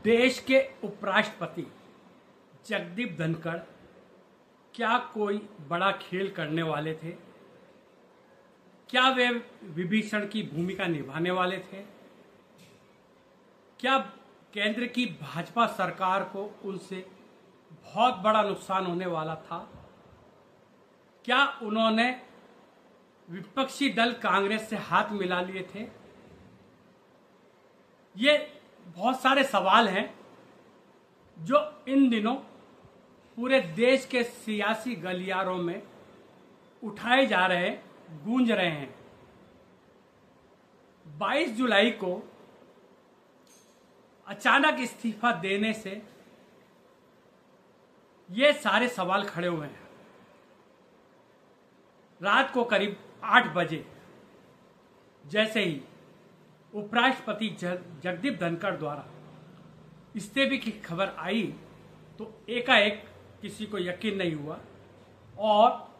देश के उपराष्ट्रपति जगदीप धनखड़ क्या कोई बड़ा खेल करने वाले थे? क्या वे विभीषण की भूमिका निभाने वाले थे? क्या केंद्र की भाजपा सरकार को उनसे बहुत बड़ा नुकसान होने वाला था? क्या उन्होंने विपक्षी दल कांग्रेस से हाथ मिला लिए थे? ये बहुत सारे सवाल हैं जो इन दिनों पूरे देश के सियासी गलियारों में उठाए जा रहे, गूंज रहे हैं। 22 जुलाई को अचानक इस्तीफा देने से ये सारे सवाल खड़े हुए हैं। रात को करीब 8 बजे जैसे ही उपराष्ट्रपति जगदीप धनखड़ द्वारा इस्तीफे की खबर आई तो एकाएक किसी को यकीन नहीं हुआ और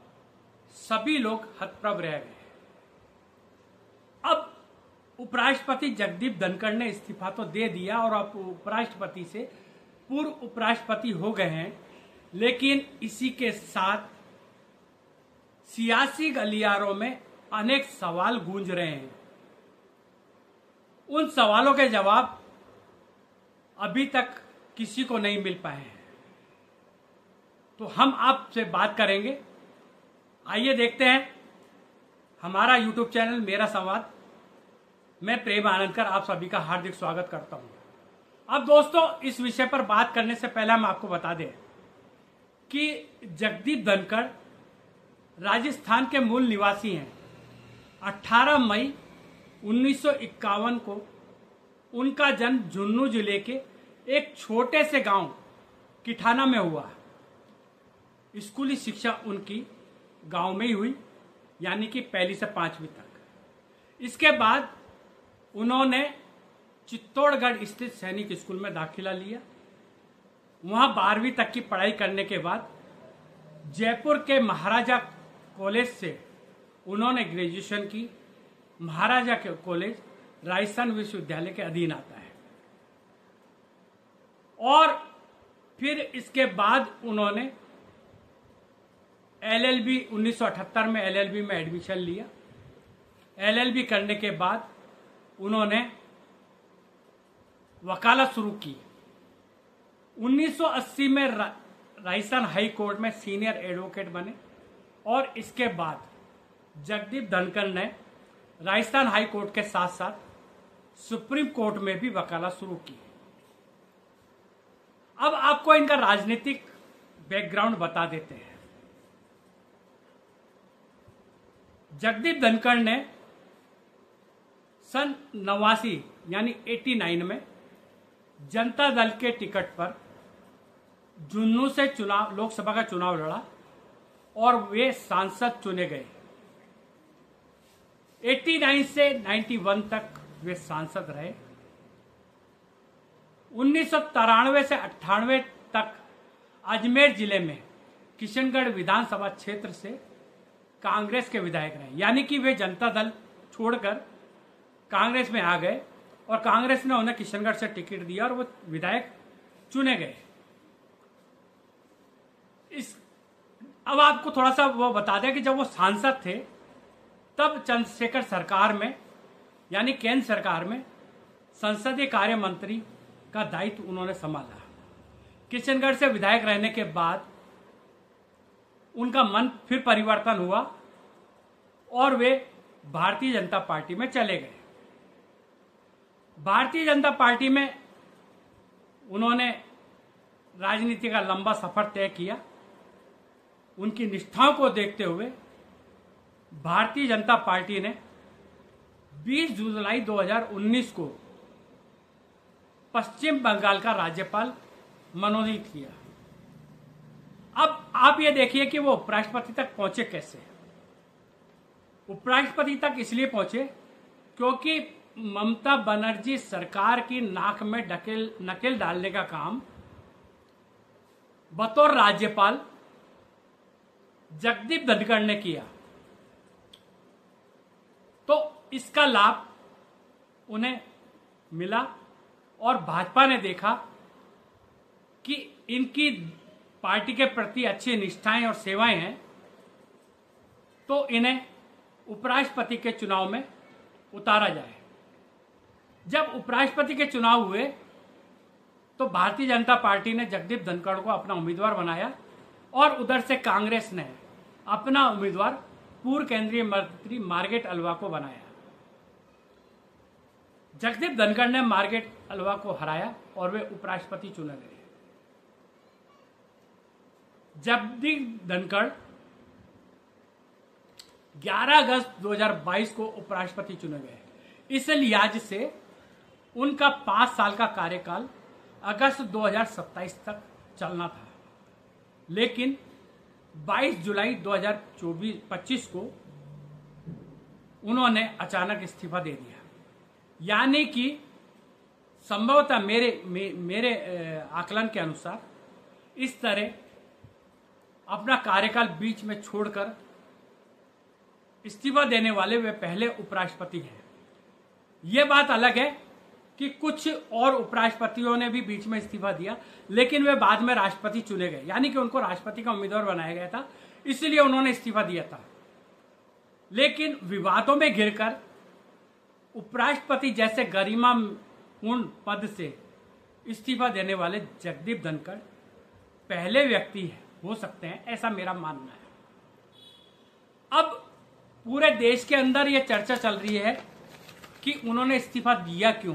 सभी लोग हतप्रभ रह गए। अब उपराष्ट्रपति जगदीप धनखड़ ने इस्तीफा तो दे दिया और अब उपराष्ट्रपति से पूर्व उपराष्ट्रपति हो गए हैं, लेकिन इसी के साथ सियासी गलियारों में अनेक सवाल गूंज रहे हैं। उन सवालों के जवाब अभी तक किसी को नहीं मिल पाए हैं, तो हम आपसे बात करेंगे। आइए देखते हैं हमारा YouTube चैनल मेरा संवाद। मैं प्रेम आनंदकर आप सभी का हार्दिक स्वागत करता हूं। अब दोस्तों, इस विषय पर बात करने से पहले हम आपको बता दें कि जगदीप धनखड़ राजस्थान के मूल निवासी हैं। 18 मई 1951 को उनका जन्म झुंझुनू जिले के एक छोटे से गांव किठाना में हुआ। स्कूली शिक्षा उनकी गांव में ही हुई, यानी कि 1ली से 5वीं तक। इसके बाद उन्होंने चित्तौड़गढ़ स्थित सैनिक स्कूल में दाखिला लिया। वहां 12वीं तक की पढ़ाई करने के बाद जयपुर के महाराजा कॉलेज से उन्होंने ग्रेजुएशन की। महाराजा के कॉलेज राजस्थान विश्वविद्यालय के अधीन आता है और फिर इसके बाद उन्होंने LLB 1978 में LLB में एडमिशन लिया। LLB करने के बाद उन्होंने वकालत शुरू की। 1980 में राजस्थान हाई कोर्ट में सीनियर एडवोकेट बने और इसके बाद जगदीप धनखड़ ने राजस्थान हाई कोर्ट के साथ साथ सुप्रीम कोर्ट में भी वकालत शुरू की। अब आपको इनका राजनीतिक बैकग्राउंड बता देते हैं। जगदीप धनखड़ ने सन 89 यानी 89 में जनता दल के टिकट पर झुंझुनू से लोकसभा का चुनाव लड़ा और वे सांसद चुने गए। 89 से 91 तक वे सांसद रहे। 1993 से 98 तक अजमेर जिले में किशनगढ़ विधानसभा क्षेत्र से कांग्रेस के विधायक रहे, यानी कि वे जनता दल छोड़कर कांग्रेस में आ गए और कांग्रेस ने उन्हें किशनगढ़ से टिकट दिया और वो विधायक चुने गए। अब आपको थोड़ा सा वो बता दें कि जब वो सांसद थे तब चंद्रशेखर सरकार में, यानी केंद्र सरकार में संसदीय कार्य मंत्री का दायित्व उन्होंने संभाला। किशनगढ़ से विधायक रहने के बाद उनका मन फिर परिवर्तन हुआ और वे भारतीय जनता पार्टी में चले गए। भारतीय जनता पार्टी में उन्होंने राजनीति का लंबा सफर तय किया। उनकी निष्ठाओं को देखते हुए भारतीय जनता पार्टी ने 20 जुलाई 2019 को पश्चिम बंगाल का राज्यपाल मनोनीत किया। अब आप ये देखिए कि वो उपराष्ट्रपति तक पहुंचे कैसे। उपराष्ट्रपति तक इसलिए पहुंचे क्योंकि ममता बनर्जी सरकार की नाक में नकेल डालने का काम बतौर राज्यपाल जगदीप धनखड़ ने किया, तो इसका लाभ उन्हें मिला और भाजपा ने देखा कि इनकी पार्टी के प्रति अच्छी निष्ठाएं और सेवाएं हैं, तो इन्हें उपराष्ट्रपति के चुनाव में उतारा जाए। जब उपराष्ट्रपति के चुनाव हुए तो भारतीय जनता पार्टी ने जगदीप धनखड़ को अपना उम्मीदवार बनाया और उधर से कांग्रेस ने अपना उम्मीदवार पूर्व केंद्रीय मंत्री मार्गेट अलवा को बनाया। जगदीप धनखड़ ने मार्गेट अलवा को हराया और वे उपराष्ट्रपति चुने गए। जगदीप धनखड़ 11 अगस्त 2022 को उपराष्ट्रपति चुने गए। इस लिहाज से उनका 5 साल का कार्यकाल अगस्त 2027 तक चलना था, लेकिन 22 जुलाई 2025 को उन्होंने अचानक इस्तीफा दे दिया। यानी कि संभवतः मेरे आकलन के अनुसार इस तरह अपना कार्यकाल बीच में छोड़कर इस्तीफा देने वाले वे पहले उपराष्ट्रपति हैं। यह बात अलग है कि कुछ और उपराष्ट्रपतियों ने भी बीच में इस्तीफा दिया, लेकिन वे बाद में राष्ट्रपति चुने गए, यानी कि उनको राष्ट्रपति का उम्मीदवार बनाया गया था, इसलिए उन्होंने इस्तीफा दिया था। लेकिन विवादों में घिरकर उपराष्ट्रपति जैसे गरिमापूर्ण पद से इस्तीफा देने वाले जगदीप धनखड़ पहले व्यक्ति हो सकते हैं, ऐसा मेरा मानना है। अब पूरे देश के अंदर यह चर्चा चल रही है कि उन्होंने इस्तीफा दिया क्यों।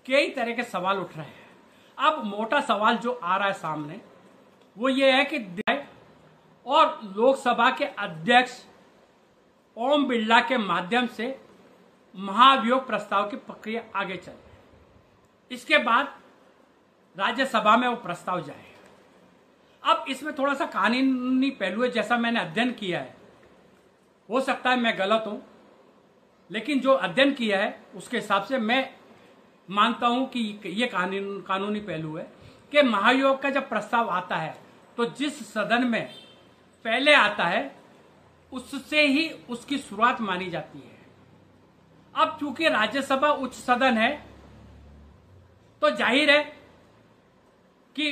कई तरह के सवाल उठ रहे हैं। अब मोटा सवाल जो आ रहा है सामने वो ये है कि और लोकसभा के अध्यक्ष ओम बिरला के माध्यम से महाभियोग प्रस्ताव की प्रक्रिया आगे चले, इसके बाद राज्यसभा में वो प्रस्ताव जाए। अब इसमें थोड़ा सा कानूनी पहलू है, जैसा मैंने अध्ययन किया है, हो सकता है मैं गलत हूं, लेकिन जो अध्ययन किया है उसके हिसाब से मैं मानता हूं कि ये कानूनी पहलू है कि महाभियोग का जब प्रस्ताव आता है तो जिस सदन में पहले आता है उससे ही उसकी शुरुआत मानी जाती है। अब चूंकि राज्यसभा उच्च सदन है तो जाहिर है कि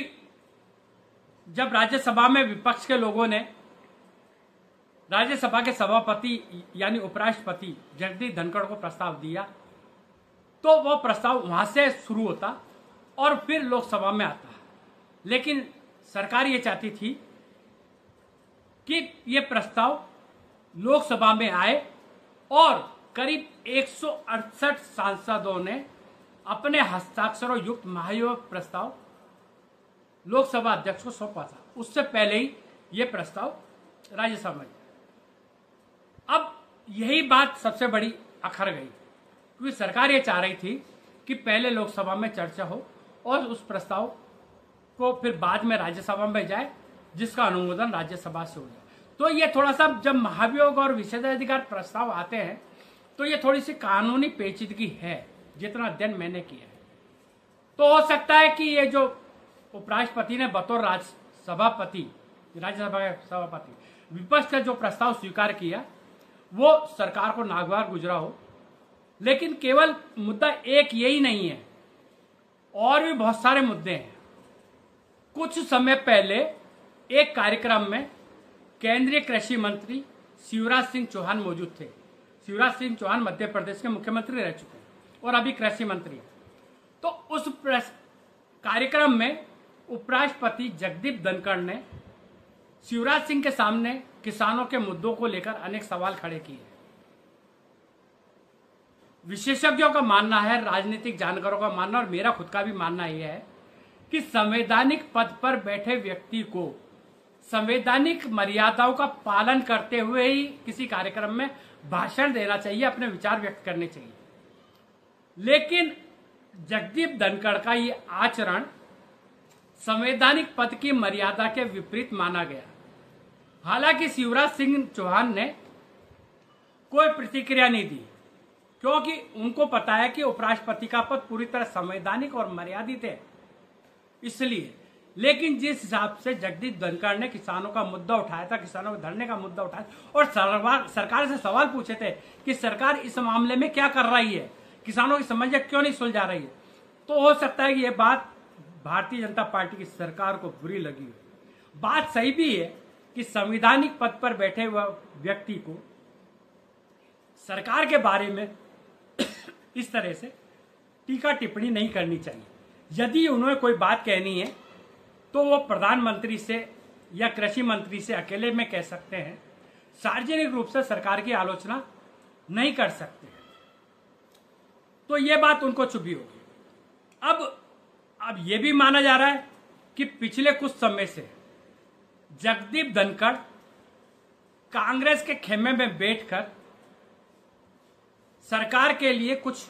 जब राज्यसभा में विपक्ष के लोगों ने राज्यसभा के सभापति यानी उपराष्ट्रपति जगदीप धनखड़ को प्रस्ताव दिया तो वो प्रस्ताव वहां से शुरू होता और फिर लोकसभा में आता। लेकिन सरकार ये चाहती थी कि ये प्रस्ताव लोकसभा में आए और करीब 168 सांसदों ने अपने हस्ताक्षरों युक्त महाभियोग प्रस्ताव लोकसभा अध्यक्ष को सौंपा था। उससे पहले ही ये प्रस्ताव राज्यसभा में। अब यही बात सबसे बड़ी अखर गई, क्योंकि सरकार ये चाह रही थी कि पहले लोकसभा में चर्चा हो और उस प्रस्ताव को फिर बाद में राज्यसभा में जाए, जिसका अनुमोदन राज्यसभा से हो जाए। तो ये थोड़ा सा जब महाभियोग और विशेषाधिकार प्रस्ताव आते हैं तो ये थोड़ी सी कानूनी पेचीदगी है, जितना अध्ययन मैंने किया है। तो हो सकता है कि ये जो उपराष्ट्रपति ने बतौर राज्यसभा के सभापति विपक्ष का जो प्रस्ताव स्वीकार किया वो सरकार को नागवार गुजरा हो। लेकिन केवल मुद्दा एक यही नहीं है, और भी बहुत सारे मुद्दे हैं। कुछ समय पहले एक कार्यक्रम में केंद्रीय कृषि मंत्री शिवराज सिंह चौहान मौजूद थे। शिवराज सिंह चौहान मध्य प्रदेश के मुख्यमंत्री रह चुके हैं और अभी कृषि मंत्री हैं। तो उस कार्यक्रम में उपराष्ट्रपति जगदीप धनखड़ ने शिवराज सिंह के सामने किसानों के मुद्दों को लेकर अनेक सवाल खड़े किए। विशेषज्ञों का मानना है, राजनीतिक जानकारों का मानना और मेरा खुद का भी मानना यह है कि संवैधानिक पद पर बैठे व्यक्ति को संवैधानिक मर्यादाओं का पालन करते हुए ही किसी कार्यक्रम में भाषण देना चाहिए, अपने विचार व्यक्त करने चाहिए। लेकिन जगदीप धनखड़ का ये आचरण संवैधानिक पद की मर्यादा के विपरीत माना गया। हालांकि शिवराज सिंह चौहान ने कोई प्रतिक्रिया नहीं दी, क्योंकि उनको पता है कि उपराष्ट्रपति का पद पूरी तरह संवैधानिक और मर्यादित है, इसलिए। लेकिन जिस हिसाब से जगदीप धनखड़ ने किसानों का मुद्दा उठाया था, किसानों के धरने का मुद्दा उठाया और सरकार से सवाल पूछे थे कि सरकार इस मामले में क्या कर रही है, किसानों की समस्या क्यों नहीं सुलझा रही है, तो हो सकता है कि यह बात भारतीय जनता पार्टी की सरकार को बुरी लगी हो। बात सही भी है कि संवैधानिक पद पर बैठे हुए व्यक्ति को सरकार के बारे में इस तरह से टीका टिप्पणी नहीं करनी चाहिए। यदि उन्हें कोई बात कहनी है तो वो प्रधानमंत्री से या कृषि मंत्री से अकेले में कह सकते हैं, सार्वजनिक रूप से सरकार की आलोचना नहीं कर सकते। तो ये बात उनको चुभी होगी। अब ये भी माना जा रहा है कि पिछले कुछ समय से जगदीप धनखड़ कांग्रेस के खेमे में बैठकर सरकार के लिए कुछ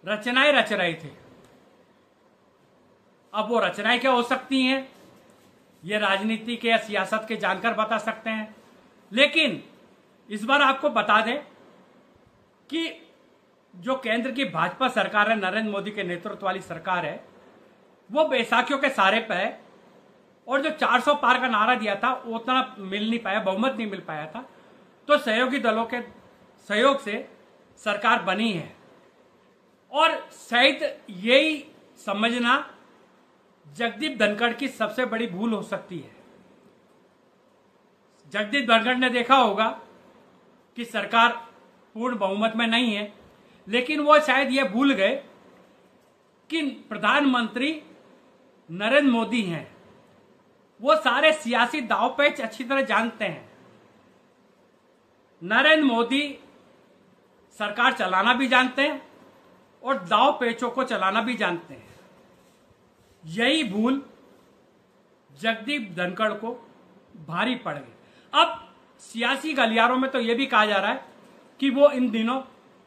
रचनाएं रच रहे थे। अब वो रचनाएं क्या हो सकती हैं, ये राजनीति के या सियासत के जानकार बता सकते हैं। लेकिन इस बार आपको बता दें कि जो केंद्र की भाजपा सरकार है, नरेंद्र मोदी के नेतृत्व वाली सरकार है, वो बैसाखियों के सहारे पे है और जो 400 पार का नारा दिया था वो उतना मिल नहीं पाया, बहुमत नहीं मिल पाया था। तो सहयोगी दलों के सहयोग से सरकार बनी है और शायद यही समझना जगदीप धनखड़ की सबसे बड़ी भूल हो सकती है। जगदीप धनखड़ ने देखा होगा कि सरकार पूर्ण बहुमत में नहीं है, लेकिन वो शायद ये भूल गए कि प्रधानमंत्री नरेंद्र मोदी हैं। वो सारे सियासी दांवपेच अच्छी तरह जानते हैं। नरेंद्र मोदी सरकार चलाना भी जानते हैं और दांवपेचों को चलाना भी जानते हैं। यही भूल जगदीप धनखड़ को भारी पड़ गई। अब सियासी गलियारों में तो यह भी कहा जा रहा है कि वो इन दिनों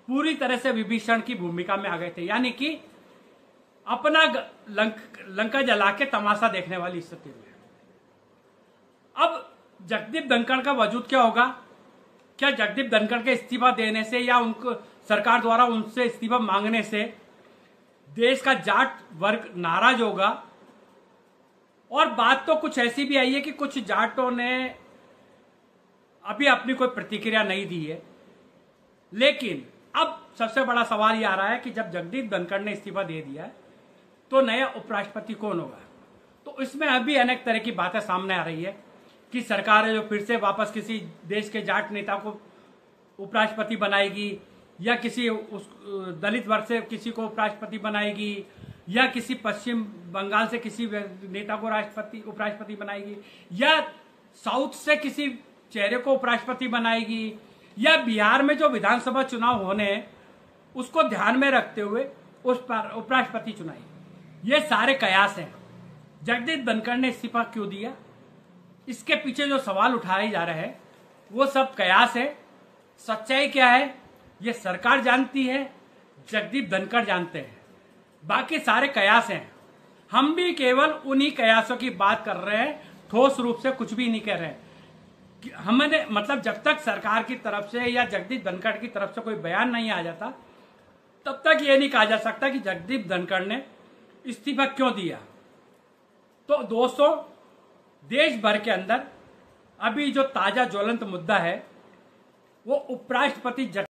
पूरी तरह से विभीषण की भूमिका में आ गए थे, यानी कि अपना लंका जला के तमाशा देखने वाली स्थिति में। अब जगदीप धनखड़ का वजूद क्या होगा? क्या जगदीप धनखड़ के इस्तीफा देने से या उनको सरकार द्वारा उनसे इस्तीफा मांगने से देश का जाट वर्ग नाराज होगा? और बात तो कुछ ऐसी भी आई है कि कुछ जाटों ने अभी अपनी कोई प्रतिक्रिया नहीं दी है। लेकिन अब सबसे बड़ा सवाल ये आ रहा है कि जब जगदीप धनखड़ ने इस्तीफा दे दिया है तो नया उपराष्ट्रपति कौन होगा? तो इसमें अभी अनेक तरह की बातें सामने आ रही है कि सरकार है जो फिर से वापस किसी देश के जाट नेता को उपराष्ट्रपति बनाएगी या किसी उस दलित वर्ग से किसी को उपराष्ट्रपति बनाएगी या किसी पश्चिम बंगाल से किसी नेता को उपराष्ट्रपति बनाएगी या साउथ से किसी चेहरे को उपराष्ट्रपति बनाएगी या बिहार में जो विधानसभा चुनाव होने हैं उसको ध्यान में रखते हुए उस पर उपराष्ट्रपति चुनाएगी। ये सारे कयास हैं। जगदीप धनखड़ ने इस्तीफा क्यों दिया, इसके पीछे जो सवाल उठाए जा रहे हैं वो सब कयास है। सच्चाई क्या है ये सरकार जानती है, जगदीप धनखड़ जानते हैं, बाकी सारे कयास हैं। हम भी केवल उन्हीं कयासों की बात कर रहे हैं, ठोस रूप से कुछ भी नहीं कह रहे हैं। हमने मतलब जब तक सरकार की तरफ से या जगदीप धनखड़ की तरफ से कोई बयान नहीं आ जाता तब तक ये नहीं कहा जा सकता कि जगदीप धनखड़ ने इस्तीफा क्यों दिया। तो दोस्तों, देश भर के अंदर अभी जो ताजा ज्वलंत मुद्दा है वो उपराष्ट्रपति